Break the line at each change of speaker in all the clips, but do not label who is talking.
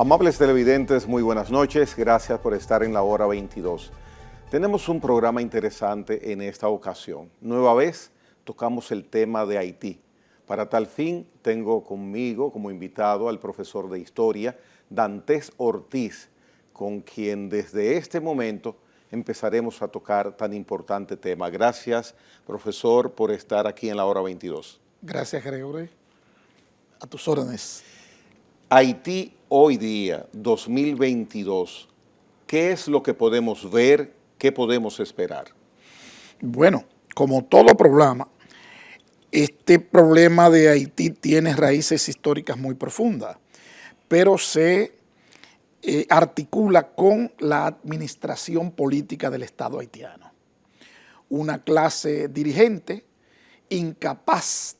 Amables televidentes, muy buenas noches. Gracias por estar en la hora 22. Tenemos un programa interesante en esta ocasión. Nueva vez tocamos el tema de Haití. Para tal fin, tengo conmigo como invitado al profesor de Historia, Dantes Ortiz, con quien desde este momento empezaremos a tocar tan importante tema. Gracias, profesor, por estar aquí en la hora 22.
Gracias, Gregory. A tus órdenes.
Haití hoy día, 2022, ¿qué es lo que podemos ver? ¿Qué podemos esperar?
Bueno, como todo problema, este problema de Haití tiene raíces históricas muy profundas, pero se articula con la administración política del Estado haitiano. Una clase dirigente incapaz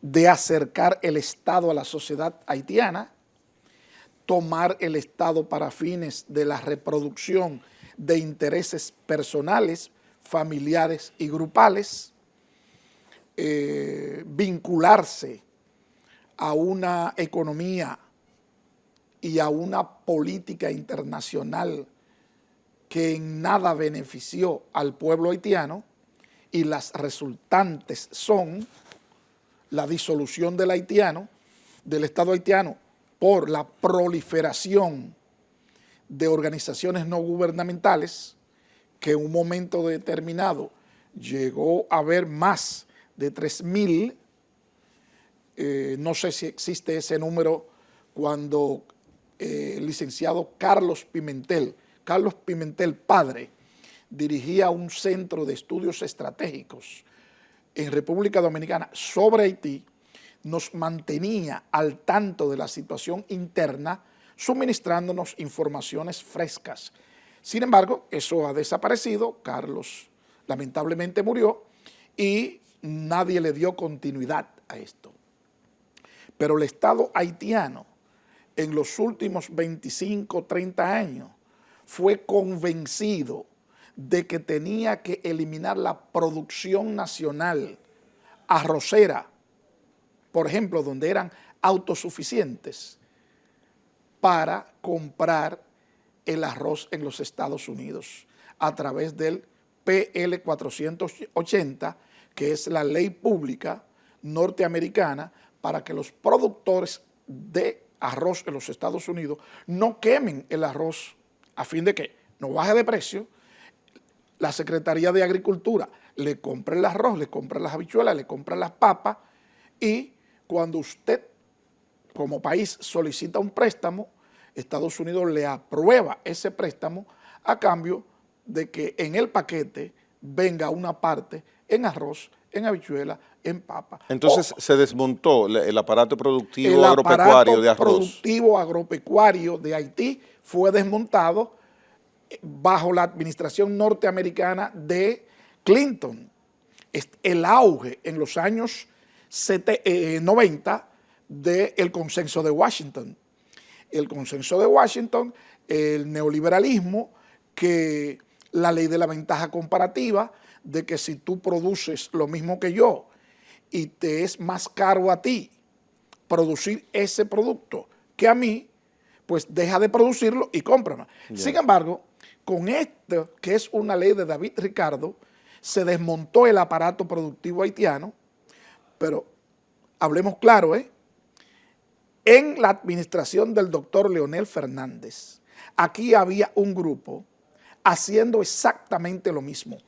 de acercar el Estado a la sociedad haitiana, tomar el Estado para fines de la reproducción de intereses personales, familiares y grupales, vincularse a una economía y a una política internacional que en nada benefició al pueblo haitiano, y las resultantes son la disolución del Estado haitiano por la proliferación de organizaciones no gubernamentales, que en un momento determinado llegó a haber más de 3,000, no sé si existe ese número cuando el licenciado Carlos Pimentel padre, dirigía un centro de estudios estratégicos en República Dominicana sobre Haití, nos mantenía al tanto de la situación interna, suministrándonos informaciones frescas. Sin embargo, eso ha desaparecido. Carlos lamentablemente murió y nadie le dio continuidad a esto. Pero el Estado haitiano en los últimos 25, 30 años fue convencido de que tenía que eliminar la producción nacional arrocera, por ejemplo, donde eran autosuficientes, para comprar el arroz en los Estados Unidos a través del PL 480, que es la ley pública norteamericana para que los productores de arroz en los Estados Unidos no quemen el arroz a fin de que no baje de precio. La Secretaría de Agricultura le compra el arroz, le compra las habichuelas, le compra las papas, y cuando usted como país solicita un préstamo, Estados Unidos le aprueba ese préstamo a cambio de que en el paquete venga una parte en arroz, en habichuela, en papa.
Entonces se desmontó el aparato productivo agropecuario de arroz.
El aparato productivo agropecuario de Haití fue desmontado bajo la administración norteamericana de Clinton. El auge en los años 90 del consenso de Washington. El consenso de Washington, el neoliberalismo, que la ley de la ventaja comparativa, de que si tú produces lo mismo que yo y te es más caro a ti producir ese producto que a mí, pues deja de producirlo y cómprame. Yeah. Sin embargo, con esto, que es una ley de David Ricardo, se desmontó el aparato productivo haitiano, pero hablemos claro, en la administración del doctor Leonel Fernández, aquí había un grupo haciendo exactamente lo mismo: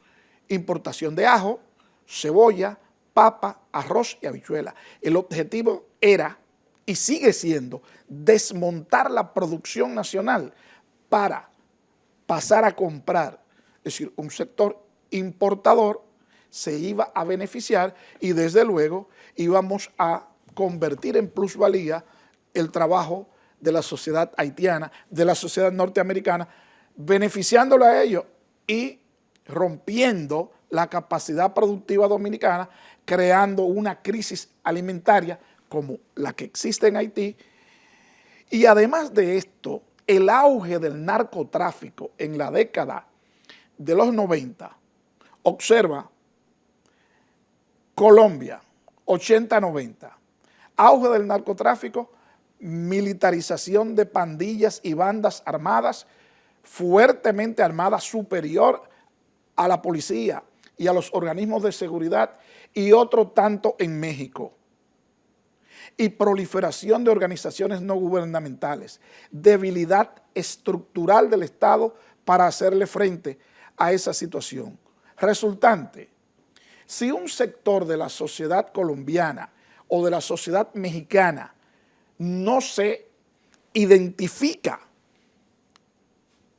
importación de ajo, cebolla, papa, arroz y habichuela. El objetivo era, y sigue siendo, desmontar la producción nacional para pasar a comprar. Es decir, un sector importador se iba a beneficiar y desde luego íbamos a convertir en plusvalía el trabajo de la sociedad haitiana, de la sociedad norteamericana, beneficiándolo a ellos y rompiendo la capacidad productiva dominicana, creando una crisis alimentaria como la que existe en Haití. Y además de esto, el auge del narcotráfico en la década de los 90, observa Colombia, 80-90, auge del narcotráfico, militarización de pandillas y bandas armadas, fuertemente armadas, superior a la policía y a los organismos de seguridad, y otro tanto en México. Y proliferación de organizaciones no gubernamentales, debilidad estructural del Estado para hacerle frente a esa situación. Resultante, si un sector de la sociedad colombiana o de la sociedad mexicana no se identifica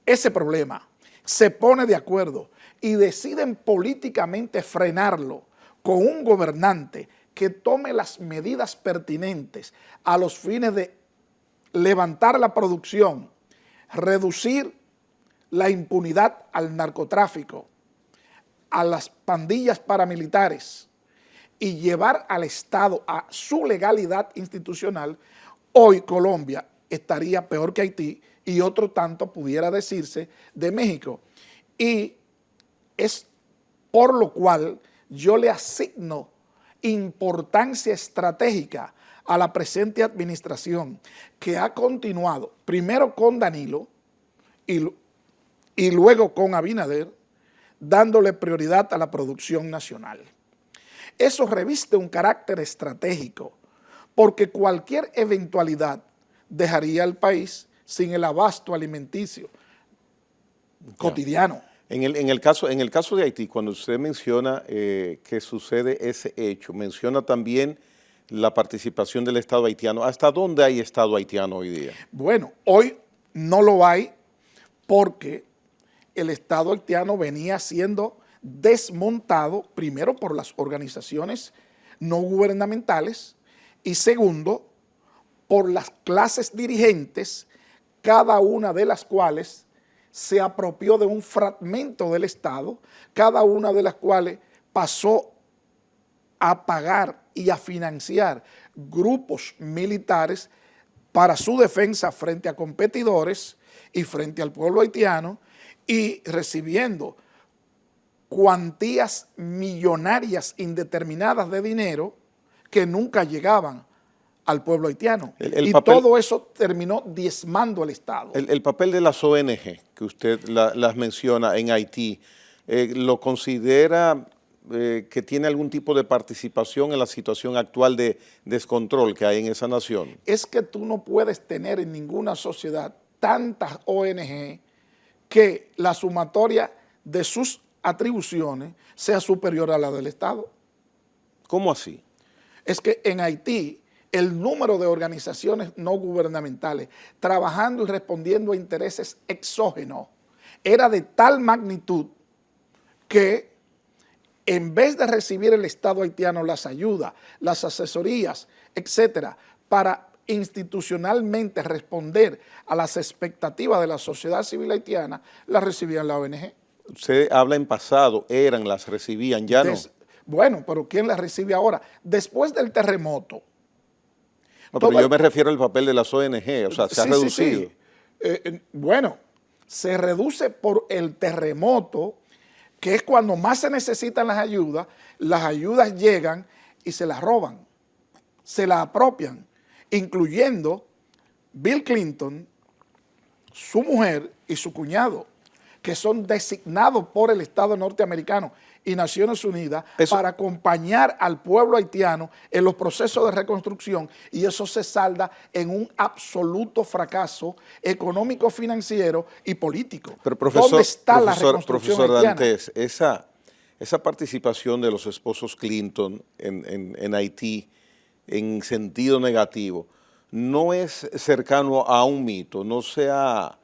ese problema, se pone de acuerdo y deciden políticamente frenarlo con un gobernante que tome las medidas pertinentes a los fines de levantar la producción, reducir la impunidad al narcotráfico, a las pandillas paramilitares y llevar al Estado a su legalidad institucional, hoy Colombia estaría peor que Haití y otro tanto pudiera decirse de México. Y es por lo cual yo le asigno importancia estratégica a la presente administración, que ha continuado primero con Danilo y luego con Abinader, dándole prioridad a la producción nacional. Eso reviste un carácter estratégico, porque cualquier eventualidad dejaría al país sin el abasto alimenticio cotidiano.
En el caso de Haití, cuando usted menciona que sucede ese hecho, menciona también la participación del Estado haitiano. ¿Hasta dónde hay Estado haitiano hoy día?
Bueno, hoy no lo hay porque el Estado haitiano venía siendo desmontado, primero por las organizaciones no gubernamentales y segundo, por las clases dirigentes, cada una de las cuales se apropió de un fragmento del Estado, cada una de las cuales pasó a pagar y a financiar grupos militares para su defensa frente a competidores y frente al pueblo haitiano, y recibiendo cuantías millonarias indeterminadas de dinero que nunca llegaban al pueblo haitiano. Todo eso terminó diezmando al Estado.
El papel de las ONG, que usted las menciona en Haití, ¿lo considera que tiene algún tipo de participación en la situación actual de descontrol que hay en esa nación?
Es que tú no puedes tener en ninguna sociedad tantas ONG que la sumatoria de sus atribuciones sea superior a la del Estado.
¿Cómo así?
Es que en Haití el número de organizaciones no gubernamentales trabajando y respondiendo a intereses exógenos era de tal magnitud que en vez de recibir el Estado haitiano las ayudas, las asesorías, etcétera, para institucionalmente responder a las expectativas de la sociedad civil haitiana, las recibían la ONG.
Usted habla en pasado, las recibían, ya no.
Bueno, pero ¿quién las recibe ahora? Después del terremoto.
No, pero yo me refiero al papel de las ONG, o sea, se ha reducido.
Bueno, se reduce por el terremoto, que es cuando más se necesitan las ayudas llegan y se las roban, se las apropian, incluyendo Bill Clinton, su mujer y su cuñado, que son designados por el Estado norteamericano y Naciones Unidas para acompañar al pueblo haitiano en los procesos de reconstrucción, y eso se salda en un absoluto fracaso económico, financiero y político.
Pero profesor,
¿dónde está la reconstrucción haitiana?
Dantes, esa participación de los esposos Clinton en Haití en sentido negativo no es cercano a un mito, no se ha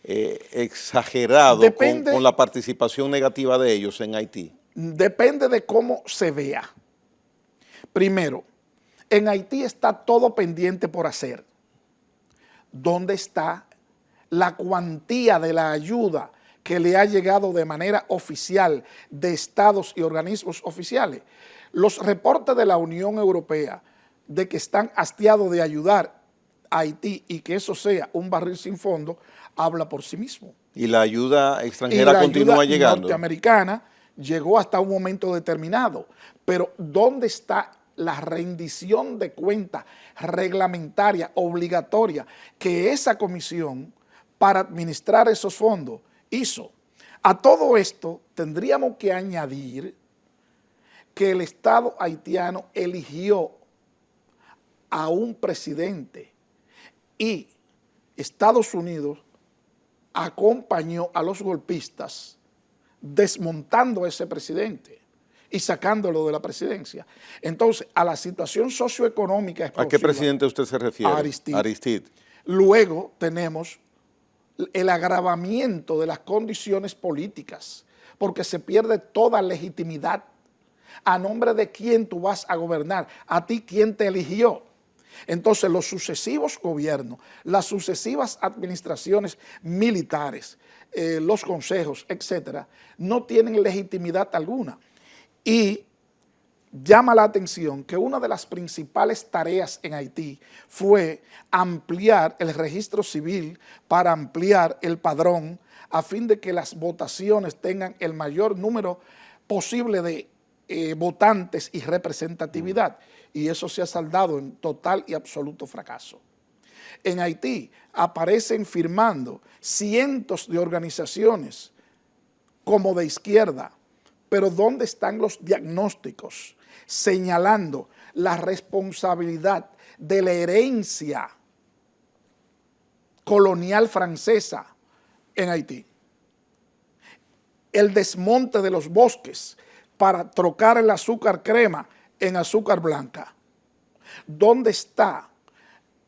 exagerado con la participación negativa de ellos en Haití.
Depende de cómo se vea. Primero, en Haití está todo pendiente por hacer. ¿Dónde está la cuantía de la ayuda que le ha llegado de manera oficial de estados y organismos oficiales? Los reportes de la Unión Europea de que están hastiados de ayudar a Haití y que eso sea un barril sin fondo, habla por sí mismo.
¿Y la ayuda extranjera continúa llegando?
La norteamericana llegó hasta un momento determinado, pero ¿dónde está la rendición de cuentas reglamentaria, obligatoria, que esa comisión para administrar esos fondos hizo. A todo esto tendríamos que añadir que el Estado haitiano eligió a un presidente y Estados Unidos acompañó a los golpistas desmontando a ese presidente y sacándolo de la presidencia. Entonces, a la situación socioeconómica explosiva.
¿A qué presidente usted se refiere?
Aristide. Luego tenemos el agravamiento de las condiciones políticas, porque se pierde toda legitimidad. ¿A nombre de quién tú vas a gobernar? ¿A ti quién te eligió? Entonces, los sucesivos gobiernos, las sucesivas administraciones militares, los consejos, etcétera, no tienen legitimidad alguna. Y llama la atención que una de las principales tareas en Haití fue ampliar el registro civil para ampliar el padrón a fin de que las votaciones tengan el mayor número posible de votantes y representatividad. Y eso se ha saldado en total y absoluto fracaso. En Haití aparecen firmando cientos de organizaciones como de izquierda, pero ¿dónde están los diagnósticos señalando la responsabilidad de la herencia colonial francesa en Haití? El desmonte de los bosques para trocar el azúcar crema en azúcar blanca. ¿Dónde están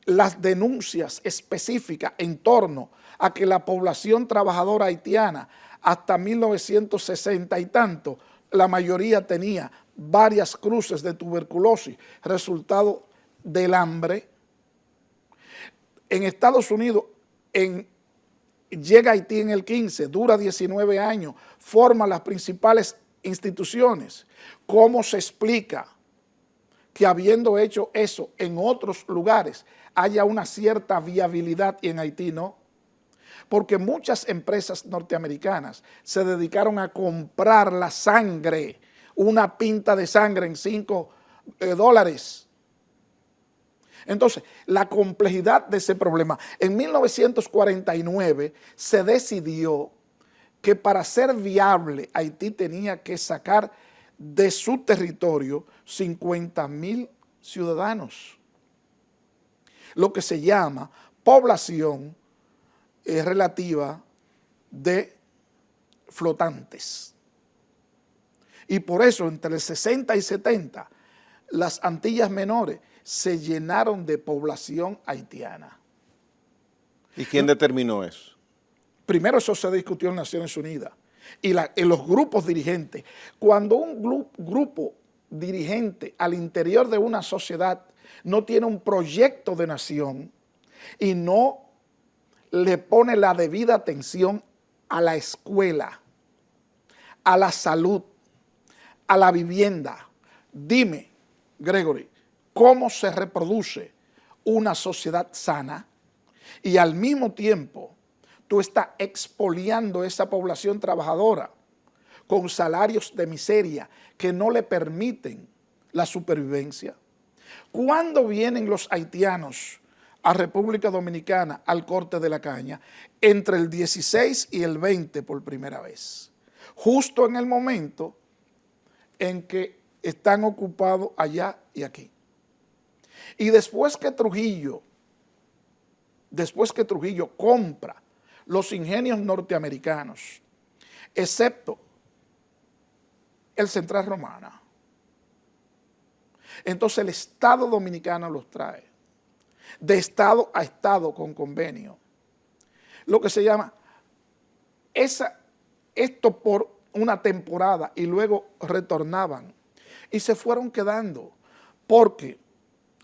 las denuncias específicas en torno a que la población trabajadora haitiana hasta 1960 y tanto, la mayoría tenía varias cruces de tuberculosis, resultado del hambre? En Estados Unidos, llega a Haití en el 15, dura 19 años, forma las principales instituciones. ¿Cómo se explica que habiendo hecho eso en otros lugares haya una cierta viabilidad y en Haití no? Porque muchas empresas norteamericanas se dedicaron a comprar la sangre, una pinta de sangre en $5. Entonces, la complejidad de ese problema. En 1949 se decidió que para ser viable Haití tenía que sacar de su territorio 50,000 ciudadanos, lo que se llama población relativa de flotantes. Y por eso entre el 60 y 70 las Antillas Menores se llenaron de población haitiana.
¿Y quién determinó eso?
Primero eso se discutió en Naciones Unidas y en los grupos dirigentes. Cuando un grupo dirigente al interior de una sociedad no tiene un proyecto de nación y no le pone la debida atención a la escuela, a la salud, a la vivienda. Dime, Gregory, ¿cómo se reproduce una sociedad sana? Y al mismo tiempo tú estás expoliando esa población trabajadora con salarios de miseria que no le permiten la supervivencia. ¿Cuándo vienen los haitianos a República Dominicana al corte de la caña? Entre el 16 y el 20 por primera vez, justo en el momento en que están ocupados allá y aquí. Y después que Trujillo compra los ingenios norteamericanos, excepto el Central Romana, entonces el Estado dominicano los trae de estado a estado con convenio, lo que se llama esto por una temporada y luego retornaban y se fueron quedando porque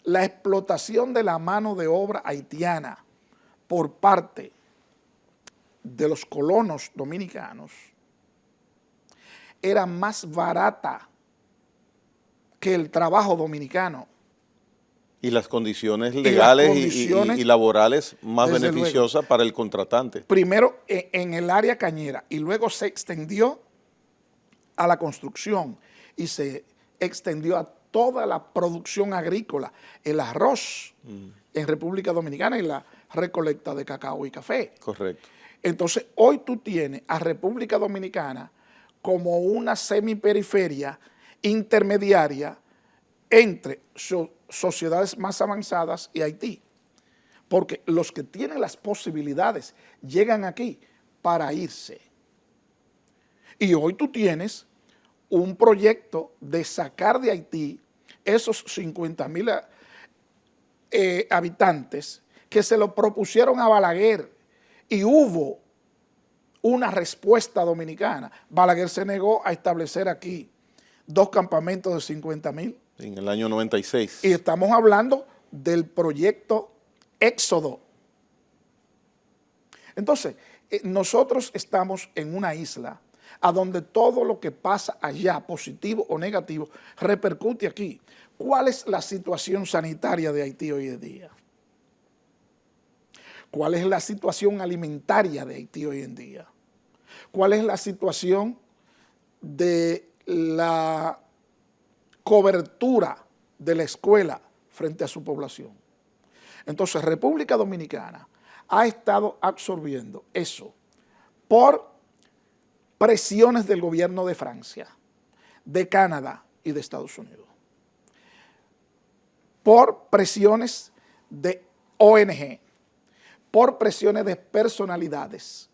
la explotación de la mano de obra haitiana por parte de los colonos dominicanos era más barata que el trabajo dominicano.
Y las condiciones legales y laborales más beneficiosas para el contratante.
Primero en el área cañera y luego se extendió a la construcción y se extendió a toda la producción agrícola, el arroz en República Dominicana y la recolecta de cacao y café.
Correcto.
Entonces, hoy tú tienes a República Dominicana como una semiperiferia intermediaria entre sociedades más avanzadas y Haití. Porque los que tienen las posibilidades llegan aquí para irse. Y hoy tú tienes un proyecto de sacar de Haití esos 50,000 habitantes que se lo propusieron a Balaguer y hubo una respuesta dominicana. Balaguer se negó a establecer aquí 2 campamentos de 50,000.
En el año 96.
Y estamos hablando del proyecto Éxodo. Entonces, nosotros estamos en una isla a donde todo lo que pasa allá, positivo o negativo, repercute aquí. ¿Cuál es la situación sanitaria de Haití hoy en día? ¿Cuál es la situación alimentaria de Haití hoy en día? ¿Cuál es la situación de la cobertura de la escuela frente a su población? Entonces, República Dominicana ha estado absorbiendo eso por presiones del gobierno de Francia, de Canadá y de Estados Unidos, por presiones de ONG, por presiones de personalidades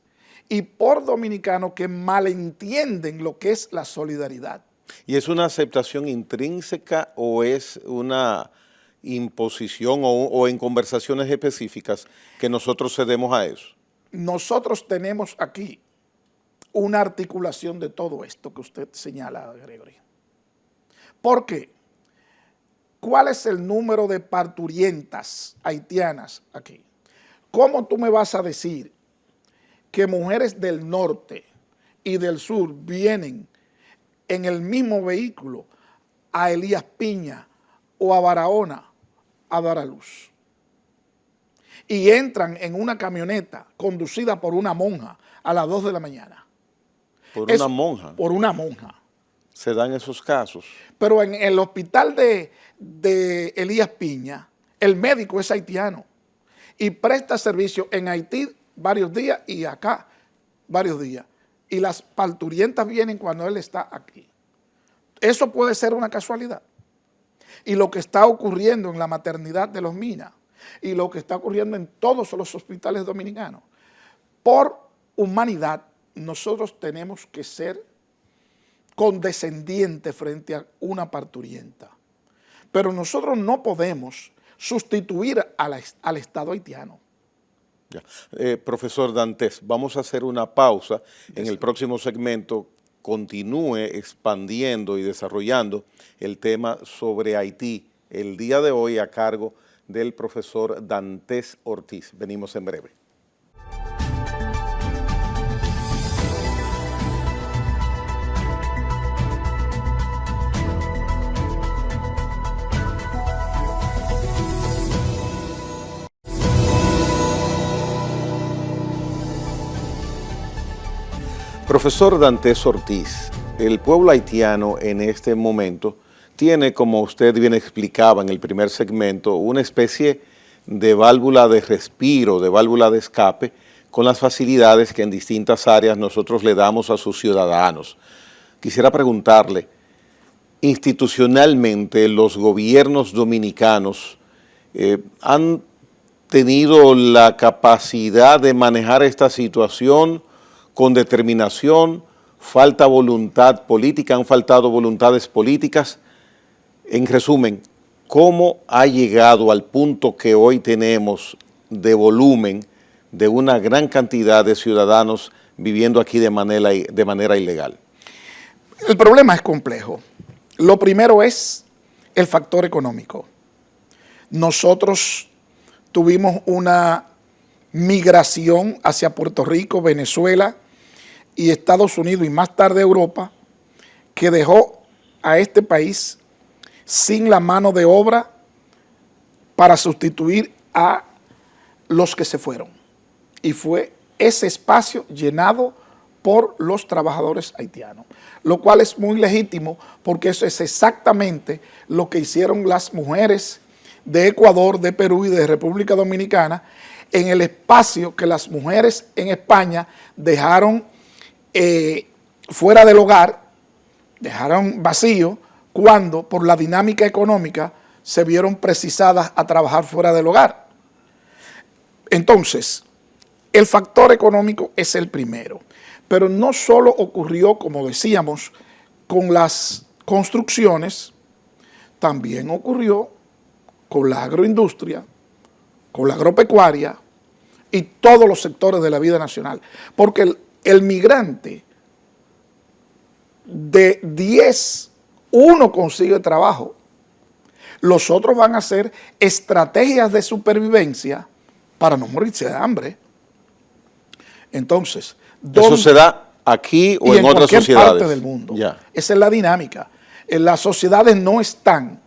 y por dominicanos que malentienden lo que es la solidaridad.
¿Y es una aceptación intrínseca o es una imposición o en conversaciones específicas que nosotros cedemos a eso?
Nosotros tenemos aquí una articulación de todo esto que usted señala, Gregory. ¿Por qué? ¿Cuál es el número de parturientas haitianas aquí? ¿Cómo tú me vas a decir que mujeres del norte y del sur vienen en el mismo vehículo a Elías Piña o a Barahona a dar a luz? Y entran en una camioneta conducida por una monja a las 2 de la mañana.
¿Por una monja?
Por una monja.
Se dan esos casos.
Pero en el hospital de Elías Piña, el médico es haitiano y presta servicio en Haití varios días y acá varios días. Y las parturientas vienen cuando él está aquí. Eso puede ser una casualidad. Y lo que está ocurriendo en la maternidad de Los Minas y lo que está ocurriendo en todos los hospitales dominicanos, por humanidad, nosotros tenemos que ser condescendientes frente a una parturienta. Pero nosotros no podemos sustituir al Estado haitiano.
Ya. Profesor Dantes, vamos a hacer una pausa. En el próximo segmento continúe expandiendo y desarrollando el tema sobre Haití, el día de hoy a cargo del profesor Dantes Ortiz. Venimos en breve. Profesor Dantes Ortiz, el pueblo haitiano en este momento tiene, como usted bien explicaba en el primer segmento, una especie de válvula de respiro, de válvula de escape, con las facilidades que en distintas áreas nosotros le damos a sus ciudadanos. Quisiera preguntarle, institucionalmente los gobiernos dominicanos han tenido la capacidad de manejar esta situación con determinación, falta voluntad política, han faltado voluntades políticas. En resumen, ¿cómo ha llegado al punto que hoy tenemos de volumen de una gran cantidad de ciudadanos viviendo aquí de manera ilegal?
El problema es complejo. Lo primero es el factor económico. Nosotros tuvimos una migración hacia Puerto Rico, Venezuela y Estados Unidos y más tarde Europa, que dejó a este país sin la mano de obra para sustituir a los que se fueron. Y fue ese espacio llenado por los trabajadores haitianos, lo cual es muy legítimo porque eso es exactamente lo que hicieron las mujeres de Ecuador, de Perú y de República Dominicana en el espacio que las mujeres en España dejaron fuera del hogar, dejaron vacío cuando por la dinámica económica se vieron precisadas a trabajar fuera del hogar. Entonces, el factor económico es el primero, pero no solo ocurrió, como decíamos, con las construcciones, también ocurrió con la agroindustria, con la agropecuaria y todos los sectores de la vida nacional. Porque el migrante, de 10, uno consigue trabajo. Los otros van a hacer estrategias de supervivencia para no morirse de hambre. Entonces,
¿eso se da aquí o en otras sociedades? En cualquier
parte del mundo. Ya. Esa es la dinámica. Las sociedades no están.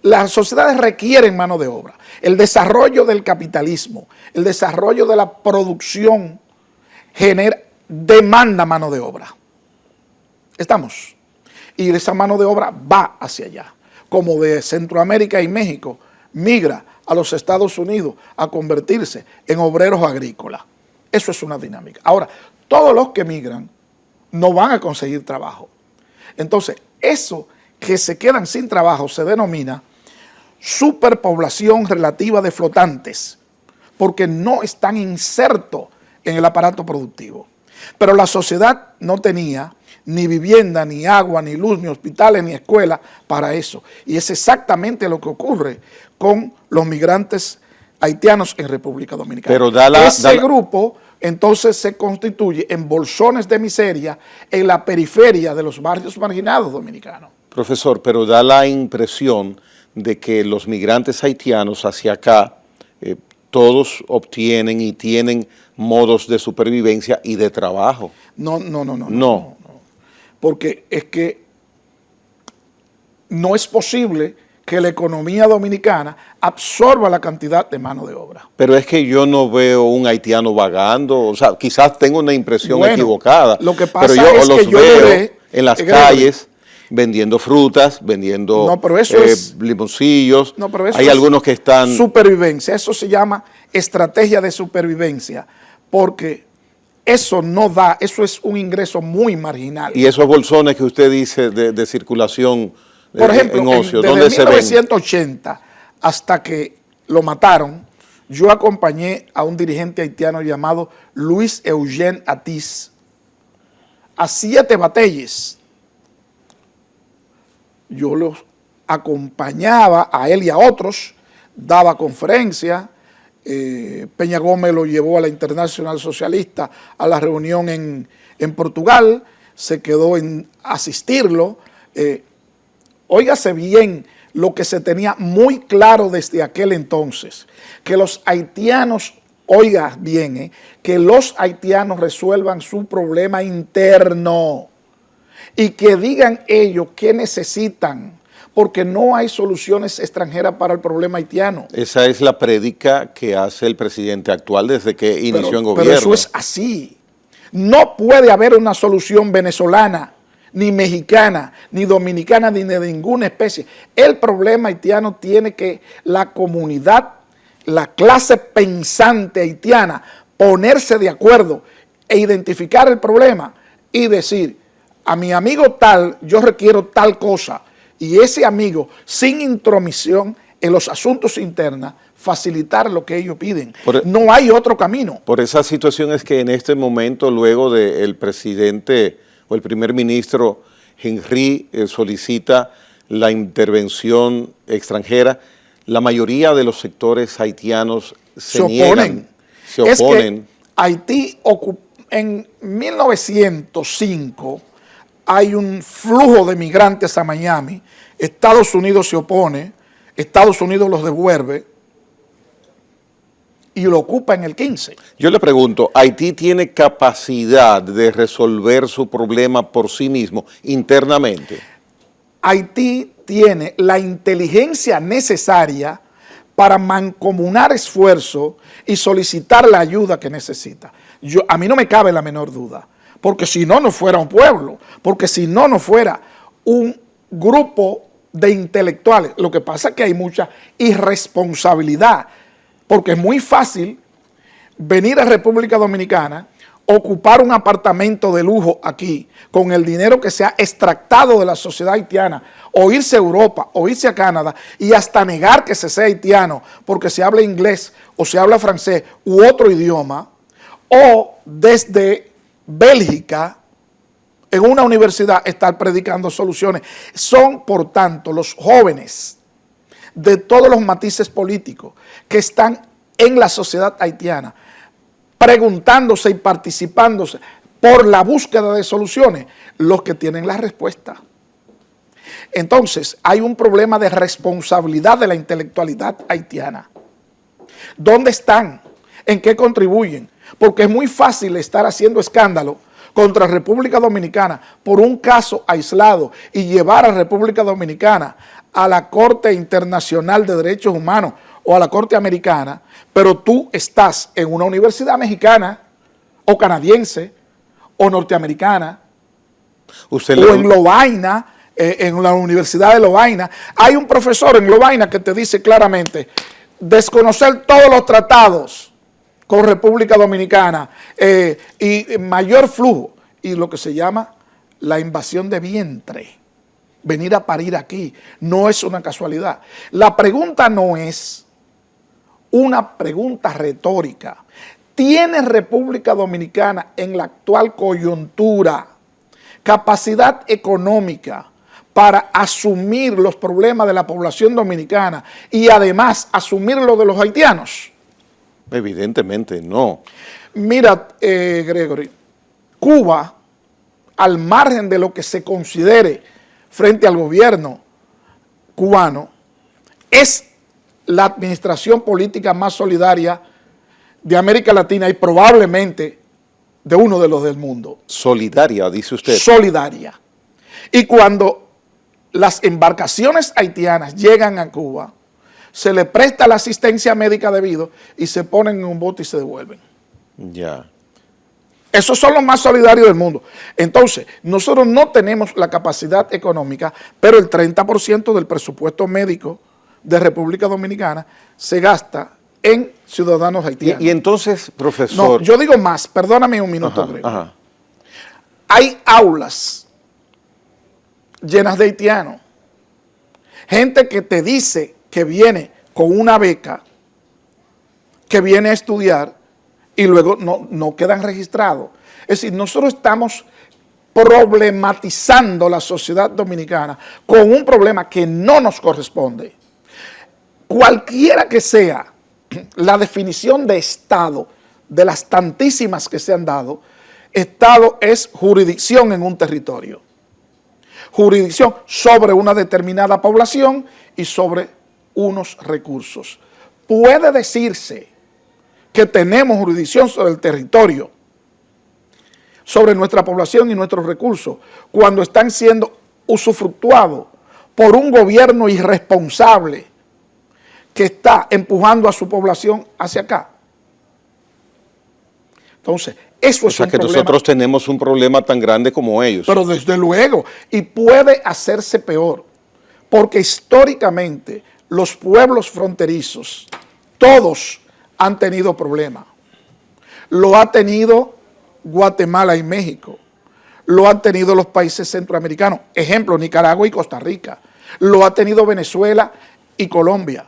Las sociedades requieren mano de obra. El desarrollo del capitalismo, el desarrollo de la producción demanda mano de obra. ¿Estamos? Y esa mano de obra va hacia allá. Como de Centroamérica y México migra a los Estados Unidos a convertirse en obreros agrícolas. Eso es una dinámica. Ahora, todos los que migran no van a conseguir trabajo. Entonces, eso que se quedan sin trabajo se denomina superpoblación relativa de flotantes, porque no están insertos en el aparato productivo. Pero la sociedad no tenía ni vivienda, ni agua, ni luz, ni hospitales, ni escuelas para eso. Y es exactamente lo que ocurre con los migrantes haitianos en República Dominicana. Pero ese grupo entonces se constituye en bolsones de miseria en la periferia de los barrios marginados dominicanos.
Profesor, pero da la impresión de que los migrantes haitianos hacia acá, todos obtienen y tienen modos de supervivencia y de trabajo.
No. Porque es que no es posible que la economía dominicana absorba la cantidad de mano de obra.
Pero es que yo no veo un haitiano vagando, o sea, quizás tengo una impresión equivocada.
Lo que pasa
pero yo
es
los
que yo
veo en las calles vendiendo frutas, vendiendo limoncillos.
No, pero eso
hay algunos que están...
Supervivencia, eso se llama estrategia de supervivencia, porque eso no da, eso es un ingreso muy marginal.
Y esos bolsones que usted dice de circulación
por ejemplo,
en ocio,
desde 1980 hasta que lo mataron, yo acompañé a un dirigente haitiano llamado Luis Eugène Atiz a 7 batalles. Yo los acompañaba a él y a otros, daba conferencias. Peña Gómez lo llevó a la Internacional Socialista a la reunión en Portugal, se quedó en asistirlo. Óigase bien lo que se tenía muy claro desde aquel entonces, que los haitianos, oiga bien, que los haitianos resuelvan su problema interno y que digan ellos qué necesitan, porque no hay soluciones extranjeras para el problema haitiano.
Esa es la prédica que hace el presidente actual desde que inició en gobierno.
Pero eso es así. No puede haber una solución venezolana, ni mexicana, ni dominicana, ni de ninguna especie. El problema haitiano tiene que la comunidad, la clase pensante haitiana, ponerse de acuerdo e identificar el problema y decir, a mi amigo tal, yo requiero tal cosa, y ese amigo, sin intromisión en los asuntos internos, facilitar lo que ellos piden. No hay otro camino.
Por esa situación es que en este momento, luego del presidente o el primer ministro Henry solicita la intervención extranjera, la mayoría de los sectores haitianos se oponen.
Es que Haití, en 1905, hay un flujo de migrantes a Miami, Estados Unidos se opone, Estados Unidos los devuelve y lo ocupa en el 15.
Yo le pregunto, ¿Haití tiene capacidad de resolver su problema por sí mismo internamente?
Haití tiene la inteligencia necesaria para mancomunar esfuerzo y solicitar la ayuda que necesita. A mí no me cabe la menor duda, porque si no, no fuera un pueblo, porque si no, no fuera un grupo de intelectuales. Lo que pasa es que hay mucha irresponsabilidad, porque es muy fácil venir a República Dominicana, ocupar un apartamento de lujo aquí, con el dinero que se ha extractado de la sociedad haitiana, o irse a Europa, o irse a Canadá, y hasta negar que se sea haitiano, porque se habla inglés, o se habla francés, u otro idioma, o desde Bélgica, en una universidad, estar predicando soluciones. Son, por tanto, los jóvenes de todos los matices políticos que están en la sociedad haitiana, preguntándose y participándose por la búsqueda de soluciones, los que tienen la respuesta. Entonces, hay un problema de responsabilidad de la intelectualidad haitiana. ¿Dónde están? ¿En qué contribuyen? Porque es muy fácil estar haciendo escándalo contra República Dominicana por un caso aislado y llevar a República Dominicana a la Corte Internacional de Derechos Humanos o a la Corte Americana, pero tú estás en una universidad mexicana o canadiense o norteamericana o en Lovaina, en la Universidad de Lovaina. Hay un profesor en Lovaina que te dice claramente, desconocer todos los tratados con República Dominicana y mayor flujo, y lo que se llama la invasión de vientre, venir a parir aquí, no es una casualidad. La pregunta no es una pregunta retórica. ¿Tiene República Dominicana en la actual coyuntura capacidad económica para asumir los problemas de la población dominicana y además asumir lo de los haitianos?
Evidentemente no.
Mira, Gregory, Cuba, al margen de lo que se considere frente al gobierno cubano, es la administración política más solidaria de América Latina y probablemente de uno de los del mundo.
Solidaria, dice usted.
Solidaria. Y cuando las embarcaciones haitianas llegan a Cuba, se le presta la asistencia médica debido y se ponen en un bote y se devuelven.
Ya.
Esos son los más solidarios del mundo. Entonces, nosotros no tenemos la capacidad económica, pero el 30% del presupuesto médico de República Dominicana se gasta en ciudadanos haitianos.
Y entonces, profesor...
No, yo digo más, perdóname un minuto, Gregory. Hay aulas llenas de haitianos. Gente que te dice que viene con una beca, que viene a estudiar y luego no quedan registrados. Es decir, nosotros estamos problematizando la sociedad dominicana con un problema que no nos corresponde. Cualquiera que sea la definición de Estado, de las tantísimas que se han dado, Estado es jurisdicción en un territorio. Jurisdicción sobre una determinada población y sobre unos recursos. Puede decirse que tenemos jurisdicción sobre el territorio, sobre nuestra población y nuestros recursos, cuando están siendo usufructuados por un gobierno irresponsable que está empujando a su población hacia acá. Entonces, eso es un problema. O sea, que
nosotros tenemos un problema tan grande como ellos.
Pero desde luego, y puede hacerse peor, porque históricamente los pueblos fronterizos, todos han tenido problemas. Lo ha tenido Guatemala y México, lo han tenido los países centroamericanos, ejemplo, Nicaragua y Costa Rica, lo ha tenido Venezuela y Colombia.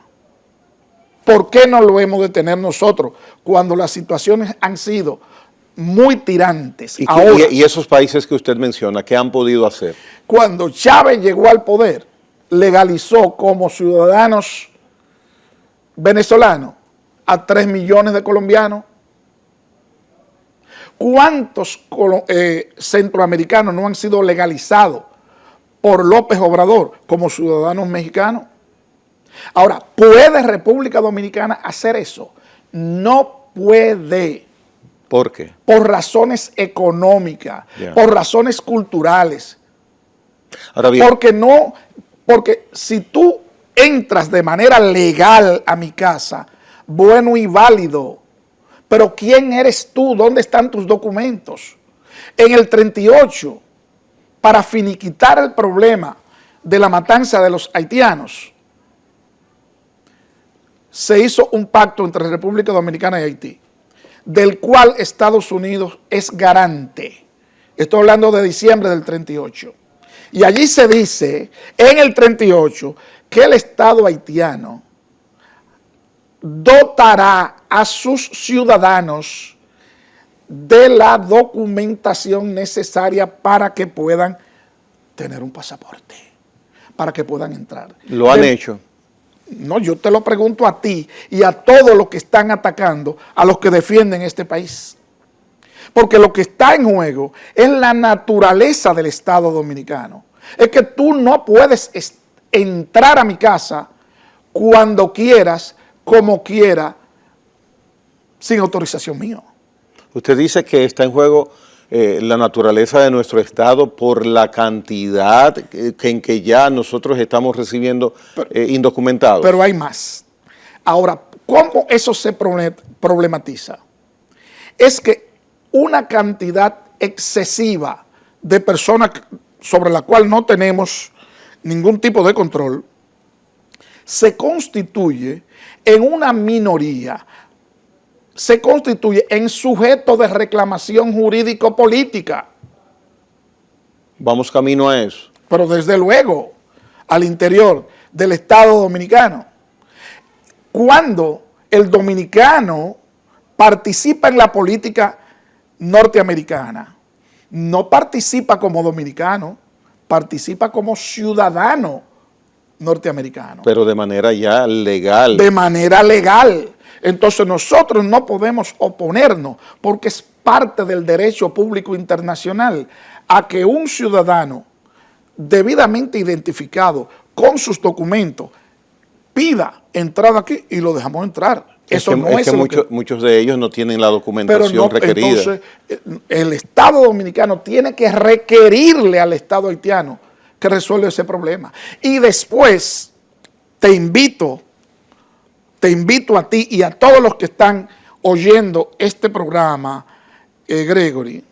¿Por qué no lo hemos de tener nosotros cuando las situaciones han sido muy tirantes?
¿Y esos países que usted menciona, qué han podido hacer?
Cuando Chávez llegó al poder, legalizó como ciudadanos venezolanos a 3 millones de colombianos. ¿Cuántos centroamericanos no han sido legalizados por López Obrador como ciudadanos mexicanos? Ahora, ¿puede República Dominicana hacer eso? No puede.
¿Por qué?
Por razones económicas, por razones culturales.
Ahora bien,
porque si tú entras de manera legal a mi casa, bueno y válido, pero ¿quién eres tú? ¿Dónde están tus documentos? En el 38, para finiquitar el problema de la matanza de los haitianos, se hizo un pacto entre República Dominicana y Haití, del cual Estados Unidos es garante. Estoy hablando de diciembre del 38. Y allí se dice, en el 38, que el Estado haitiano dotará a sus ciudadanos de la documentación necesaria para que puedan tener un pasaporte, para que puedan entrar.
¿Lo han hecho?
No, yo te lo pregunto a ti y a todos los que están atacando a los que defienden este país. Porque lo que está en juego es la naturaleza del Estado dominicano. Es que tú no puedes entrar a mi casa cuando quieras, como quiera, sin autorización mía.
Usted dice que está en juego la naturaleza de nuestro Estado por la cantidad en que ya nosotros estamos recibiendo indocumentados.
Pero hay más. Ahora, ¿cómo eso se problematiza? Es que una cantidad excesiva de personas sobre la cual no tenemos ningún tipo de control se constituye en una minoría, se constituye en sujeto de reclamación jurídico-política.
Vamos camino a eso.
Pero desde luego, al interior del Estado dominicano, cuando el dominicano participa en la política norteamericana, no participa como dominicano, participa como ciudadano norteamericano.
Pero de manera ya legal.
De manera legal. Entonces nosotros no podemos oponernos porque es parte del derecho público internacional a que un ciudadano debidamente identificado con sus documentos pida entrada aquí y lo dejamos entrar. Eso no es
que muchos de ellos no tienen la documentación requerida.
Entonces, el Estado dominicano tiene que requerirle al Estado haitiano que resuelva ese problema. Y después te invito a ti y a todos los que están oyendo este programa, Gregory,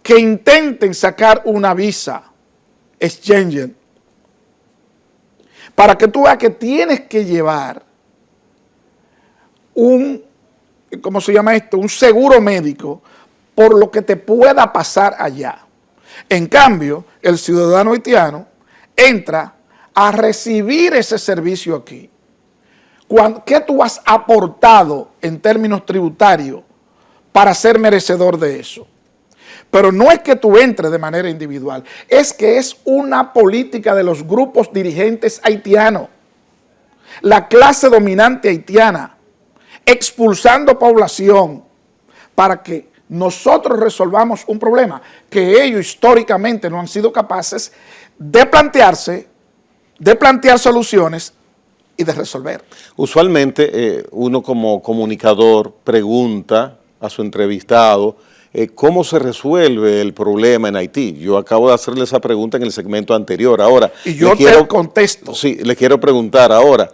que intenten sacar una visa Schengen para que tú veas que tienes que llevar un seguro médico por lo que te pueda pasar allá. En cambio, el ciudadano haitiano entra a recibir ese servicio aquí. ¿Qué tú has aportado en términos tributarios para ser merecedor de eso? Pero no es que tú entres de manera individual, es que es una política de los grupos dirigentes haitianos, la clase dominante haitiana, expulsando población para que nosotros resolvamos un problema que ellos históricamente no han sido capaces de plantearse, de plantear soluciones y de resolver.
Usualmente uno como comunicador pregunta a su entrevistado cómo se resuelve el problema en Haití. Yo acabo de hacerle esa pregunta en el segmento anterior. Ahora,
y yo te contesto.
Sí, le quiero preguntar ahora,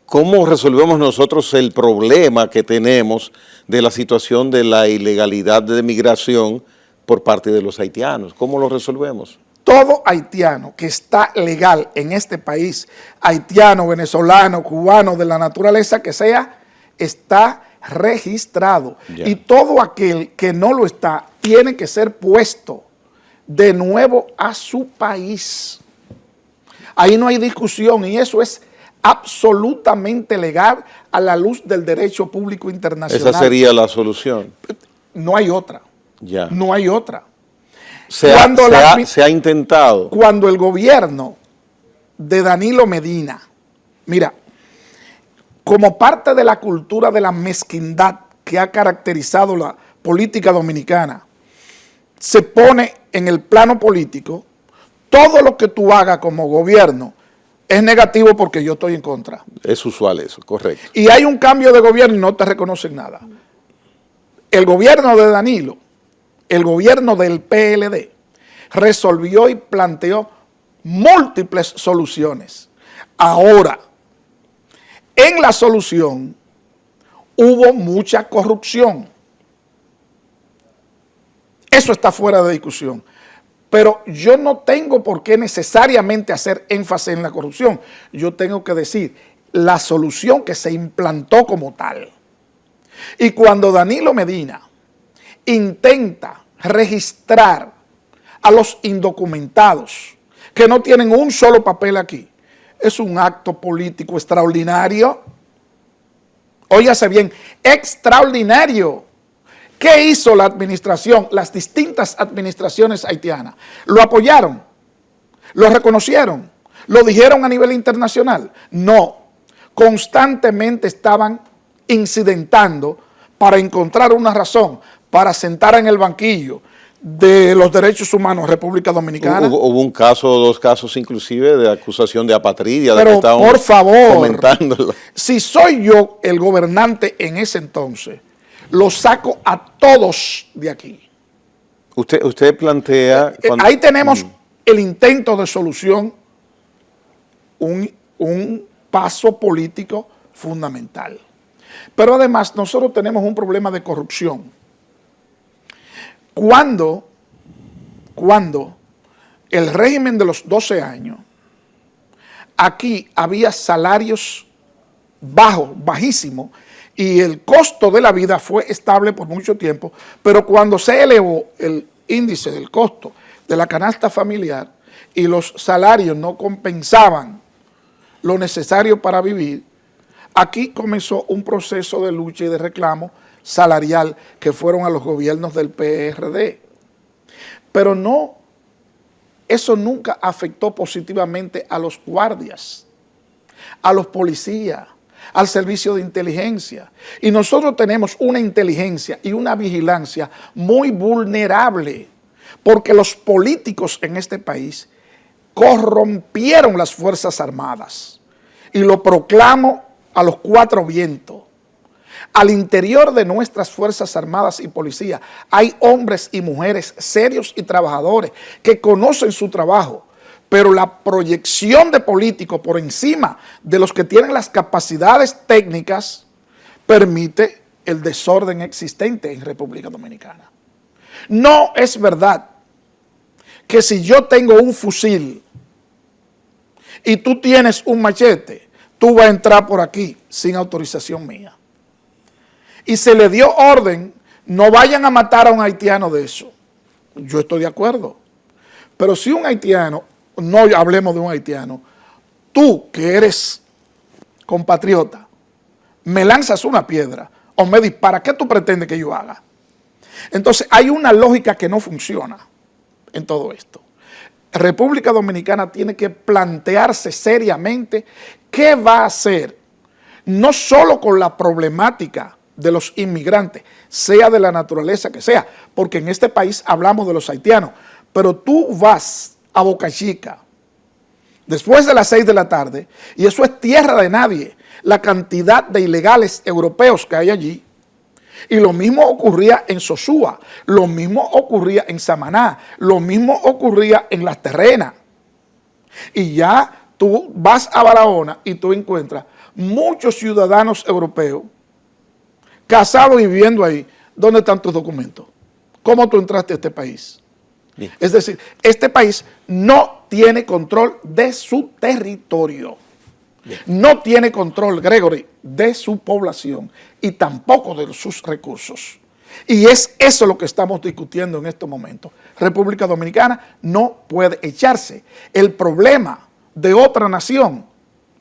¿cómo resolvemos nosotros el problema que tenemos de la situación de la ilegalidad de migración por parte de los haitianos? ¿Cómo lo resolvemos?
Todo haitiano que está legal en este país, haitiano, venezolano, cubano, de la naturaleza que sea, está registrado. Yeah. Y todo aquel que no lo está, tiene que ser puesto de nuevo a su país. Ahí no hay discusión y eso es absolutamente legal a la luz del derecho público internacional.
Esa sería la solución.
No hay otra.
Ya.
No hay otra.
Se ha intentado.
Cuando el gobierno de Danilo Medina, mira, como parte de la cultura de la mezquindad que ha caracterizado la política dominicana, se pone en el plano político, todo lo que tú hagas como gobierno es negativo porque yo estoy en contra.
Es usual eso, correcto.
Y hay un cambio de gobierno y no te reconocen nada. El gobierno de Danilo, el gobierno del PLD, resolvió y planteó múltiples soluciones. Ahora, en la solución hubo mucha corrupción. Eso está fuera de discusión. Pero yo no tengo por qué necesariamente hacer énfasis en la corrupción. Yo tengo que decir la solución que se implantó como tal. Y cuando Danilo Medina intenta registrar a los indocumentados que no tienen un solo papel aquí, es un acto político extraordinario. Óyase bien, extraordinario. ¿Qué hizo la administración, las distintas administraciones haitianas? ¿Lo apoyaron? ¿Lo reconocieron? ¿Lo dijeron a nivel internacional? No. Constantemente estaban incidentando para encontrar una razón para sentar en el banquillo de los derechos humanos República Dominicana.
Hubo un caso, dos casos inclusive de acusación de apatridia.
Pero
de que estaban
por favor,
comentándolo.
Si soy yo el gobernante en ese entonces, los saco a todos de aquí.
Usted plantea...
Ahí tenemos el intento de solución, un paso político fundamental. Pero además nosotros tenemos un problema de corrupción. Cuando el régimen de los 12 años, aquí había salarios bajos, bajísimos, y el costo de la vida fue estable por mucho tiempo, pero cuando se elevó el índice del costo de la canasta familiar y los salarios no compensaban lo necesario para vivir, aquí comenzó un proceso de lucha y de reclamo salarial que fueron a los gobiernos del PRD. Pero no, eso nunca afectó positivamente a los guardias, a los policías, al servicio de inteligencia. Y nosotros tenemos una inteligencia y una vigilancia muy vulnerable, porque los políticos en este país corrompieron las Fuerzas Armadas. Y lo proclamo a los cuatro vientos. Al interior de nuestras Fuerzas Armadas y Policía hay hombres y mujeres serios y trabajadores que conocen su trabajo, pero la proyección de políticos por encima de los que tienen las capacidades técnicas permite el desorden existente en República Dominicana. No es verdad que si yo tengo un fusil y tú tienes un machete, tú vas a entrar por aquí sin autorización mía. Y se le dio orden, no vayan a matar a un haitiano de eso. Yo estoy de acuerdo. Pero si un haitiano, no hablemos de un haitiano, tú que eres compatriota, me lanzas una piedra o me disparas, ¿qué tú pretendes que yo haga? Entonces hay una lógica que no funciona en todo esto. República Dominicana tiene que plantearse seriamente qué va a hacer, no solo con la problemática de los inmigrantes, sea de la naturaleza que sea, porque en este país hablamos de los haitianos, pero tú vas a Boca Chica después de las 6 de la tarde y eso es tierra de nadie, la cantidad de ilegales europeos que hay allí. Y lo mismo ocurría en Sosúa, lo mismo ocurría en Samaná, lo mismo ocurría en Las Terrenas. Y ya tú vas a Barahona y tú encuentras muchos ciudadanos europeos casados y viviendo ahí. ¿Dónde están tus documentos? ¿Cómo tú entraste a este país? Bien. Es decir, este país no tiene control de su territorio. Bien. No tiene control, Gregory, de su población y tampoco de sus recursos. Y es eso lo que estamos discutiendo en estos momentos. República Dominicana no puede echarse el problema de otra nación,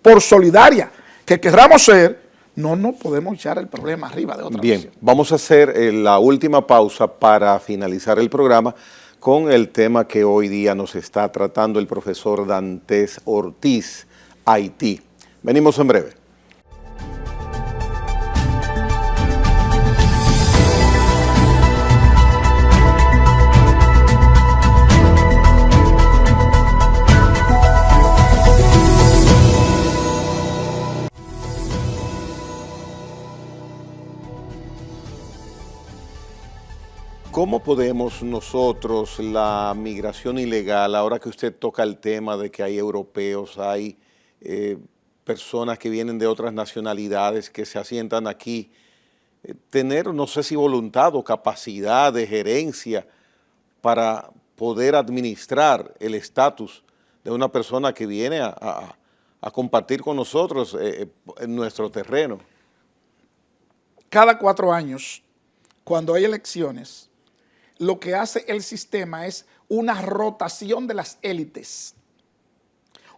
por solidaria que querramos ser, no podemos echar el problema arriba de otra nación.
Bien, vamos a hacer la última pausa para finalizar el programa con el tema que hoy día nos está tratando el profesor Dantes Ortiz, Haití. Venimos en breve. ¿Cómo podemos nosotros, la migración ilegal, ahora que usted toca el tema de que hay europeos, hay personas que vienen de otras nacionalidades que se asientan aquí, tener, no sé si voluntad o capacidad de gerencia para poder administrar el estatus de una persona que viene a compartir con nosotros en nuestro terreno?
Cada 4 años, cuando hay elecciones, lo que hace el sistema es una rotación de las élites.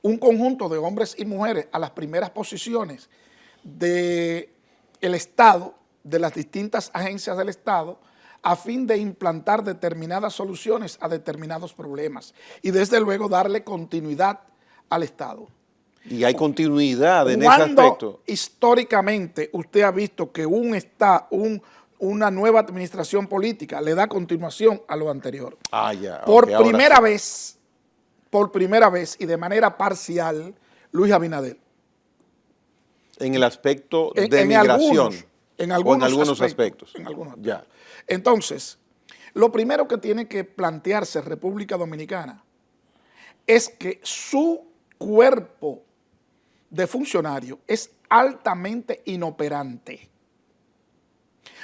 Un conjunto de hombres y mujeres a las primeras posiciones del Estado, de las distintas agencias del Estado, a fin de implantar determinadas soluciones a determinados problemas y desde luego darle continuidad al Estado.
Y hay continuidad en ese aspecto.
Cuando históricamente usted ha visto que una nueva administración política le da continuación a lo anterior.
Ya.
Por
Okay,
primera vez y de manera parcial, Luis Abinader.
En el aspecto de migración.
En algunos aspectos.
Ya.
Entonces, lo primero que tiene que plantearse República Dominicana es que su cuerpo de funcionario es altamente inoperante.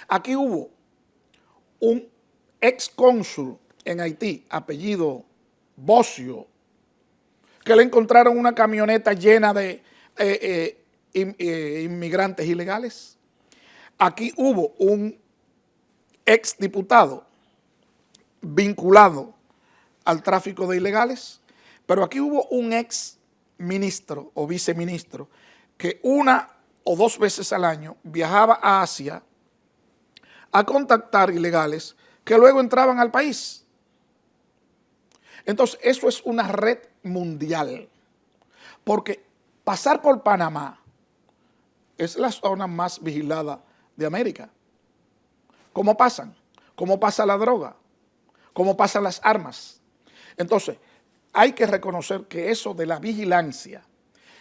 Aquí hubo un excónsul en Haití, apellido Bocio, que le encontraron una camioneta llena de inmigrantes ilegales. Aquí hubo un exdiputado vinculado al tráfico de ilegales, pero aquí hubo un ex ministro o viceministro que 1 o 2 veces al año viajaba a Asia a contactar ilegales que luego entraban al país. Entonces, eso es una red mundial, porque pasar por Panamá es la zona más vigilada de América. ¿Cómo pasan? ¿Cómo pasa la droga? ¿Cómo pasan las armas? Entonces, hay que reconocer que eso de la vigilancia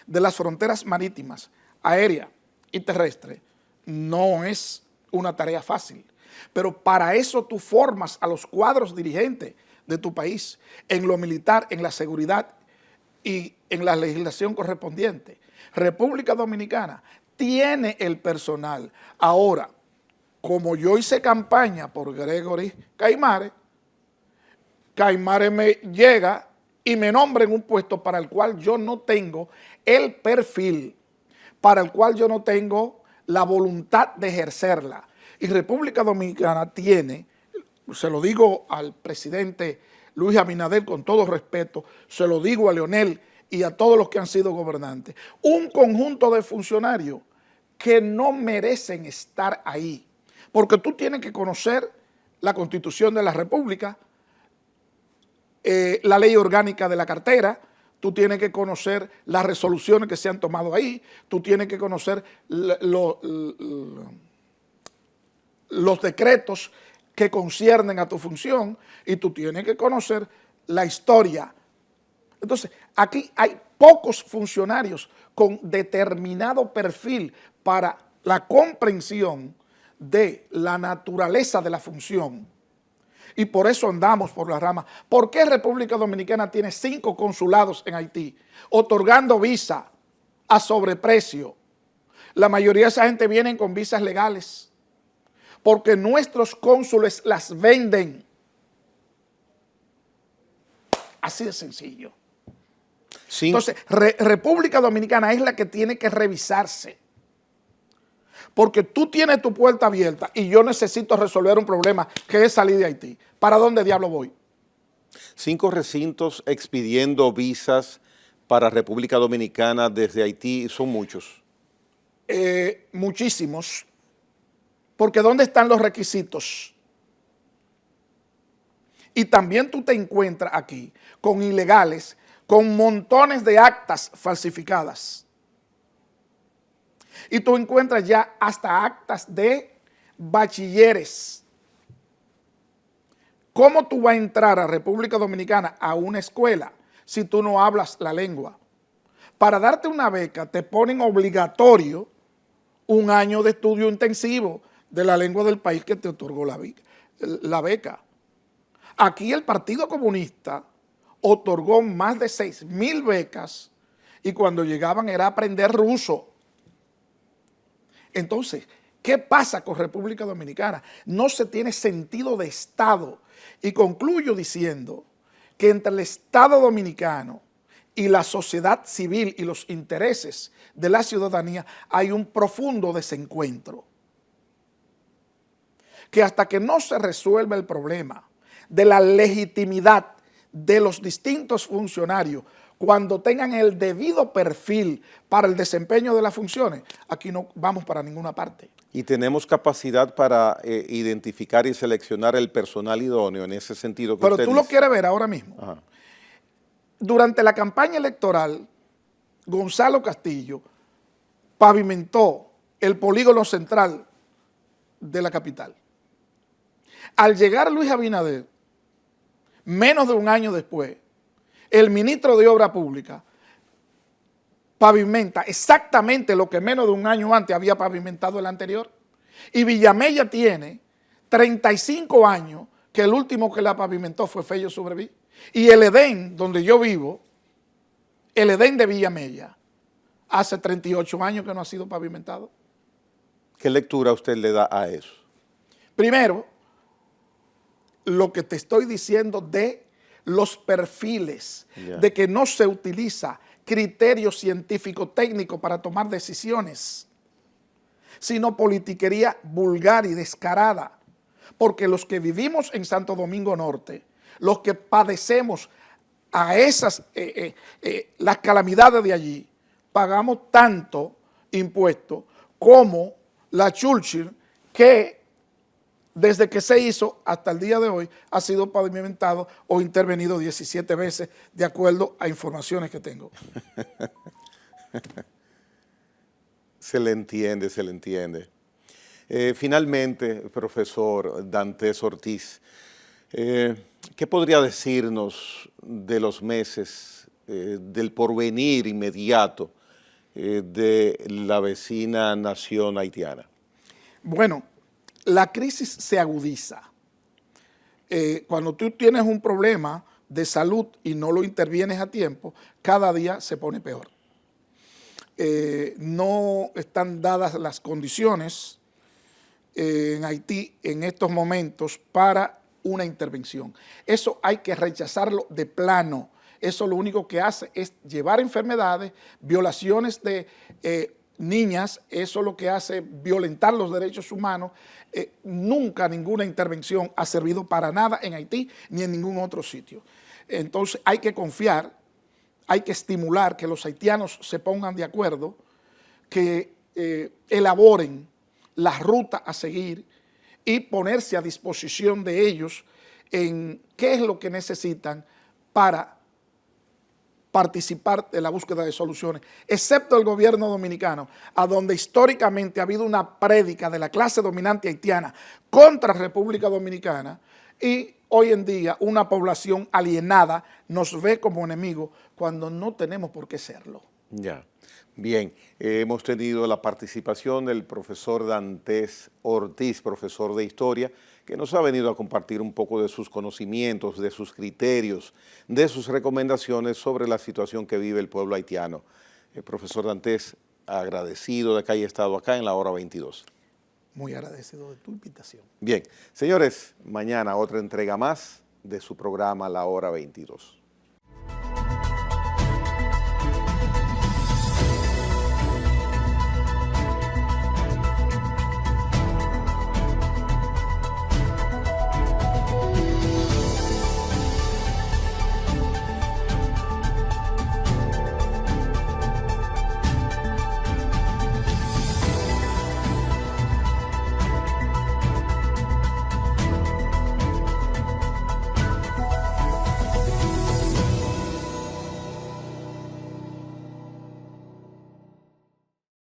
de las fronteras marítimas, aérea y terrestre no es una tarea fácil. Pero para eso tú formas a los cuadros dirigentes de tu país, en lo militar, en la seguridad y en la legislación correspondiente. República Dominicana tiene el personal. Ahora, como yo hice campaña por Gregory Caimares, Caimares me llega y me nombra en un puesto para el cual yo no tengo el perfil, para el cual yo no tengo la voluntad de ejercerla. Y República Dominicana tiene, se lo digo al presidente Luis Abinader con todo respeto, se lo digo a Leonel y a todos los que han sido gobernantes, un conjunto de funcionarios que no merecen estar ahí. Porque tú tienes que conocer la Constitución de la República, la ley orgánica de la cartera, tú tienes que conocer las resoluciones que se han tomado ahí, tú tienes que conocer los decretos que conciernen a tu función y tú tienes que conocer la historia. Entonces, aquí hay pocos funcionarios con determinado perfil para la comprensión de la naturaleza de la función. Y por eso andamos por la rama. ¿Por qué República Dominicana tiene 5 consulados en Haití, otorgando visa a sobreprecio? La mayoría de esa gente vienen con visas legales, porque nuestros cónsules las venden. Así de sencillo. Sí. Entonces, República Dominicana es la que tiene que revisarse. Porque tú tienes tu puerta abierta y yo necesito resolver un problema que es salir de Haití. ¿Para dónde diablo voy?
5 recintos expidiendo visas para República Dominicana desde Haití son muchos.
Muchísimos. Porque ¿dónde están los requisitos? Y también tú te encuentras aquí con ilegales, con montones de actas falsificadas. Y tú encuentras ya hasta actas de bachilleres. ¿Cómo tú vas a entrar a República Dominicana a una escuela si tú no hablas la lengua? Para darte una beca te ponen obligatorio 1 año de estudio intensivo de la lengua del país que te otorgó la beca. Aquí el Partido Comunista otorgó más de 6,000 becas y cuando llegaban era aprender ruso. Entonces, ¿Qué pasa con República Dominicana? No se tiene sentido de Estado. Y concluyo diciendo que entre el Estado dominicano y la sociedad civil y los intereses de la ciudadanía hay un profundo desencuentro. Que hasta que no se resuelva el problema de la legitimidad de los distintos funcionarios cuando tengan el debido perfil para el desempeño de las funciones, aquí no vamos para ninguna parte.
Y tenemos capacidad para identificar y seleccionar el personal idóneo en ese sentido que
Pero
usted
tú
dice.
lo quieres ver ahora mismo.
Ajá.
Durante la campaña electoral, Gonzalo Castillo pavimentó el polígono central de la capital. Al llegar Luis Abinader, menos de un año después, el ministro de Obras Públicas pavimenta exactamente lo que menos de un año antes había pavimentado el anterior. Y Villamella tiene 35 años que el último que la pavimentó fue Fello Sobreví. Y el Edén, donde yo vivo, el Edén de Villamella, hace 38 años que no ha sido pavimentado.
¿Qué lectura usted le da a eso?
Primero, lo que te estoy diciendo de los perfiles, de que no se utiliza criterio científico técnico para tomar decisiones, sino politiquería vulgar y descarada, porque los que vivimos en Santo Domingo Norte, los que padecemos a esas las calamidades de allí, pagamos tanto impuesto como la Churchill, que desde que se hizo hasta el día de hoy ha sido pavimentado o intervenido 17 veces, de acuerdo a informaciones que tengo.
Se le entiende, se le entiende. Finalmente, profesor Dantes Ortiz, ¿qué podría decirnos de los meses, del porvenir inmediato de la vecina nación haitiana?
Bueno, la crisis se agudiza. Cuando tú tienes un problema de salud y no lo intervienes a tiempo, cada día se pone peor. No están dadas las condiciones en Haití en estos momentos para una intervención. Eso hay que rechazarlo de plano. Eso lo único que hace es llevar enfermedades, violaciones de niñas, eso lo que hace violentar los derechos humanos. Nunca ninguna intervención ha servido para nada en Haití ni en ningún otro sitio. Entonces hay que confiar, hay que estimular que los haitianos se pongan de acuerdo, que elaboren la ruta a seguir y ponerse a disposición de ellos en qué es lo que necesitan para participar de la búsqueda de soluciones, excepto el gobierno dominicano, a donde históricamente ha habido una prédica de la clase dominante haitiana contra República Dominicana, y hoy en día una población alienada nos ve como enemigos cuando no tenemos por qué serlo.
Ya, bien, hemos tenido la participación del profesor Dantes Ortiz, profesor de Historia, que nos ha venido a compartir un poco de sus conocimientos, de sus criterios, de sus recomendaciones sobre la situación que vive el pueblo haitiano. Profesor Dantes, agradecido de que haya estado acá en la hora 22.
Muy agradecido de tu invitación.
Bien, señores, mañana otra entrega más de su programa La Hora 22.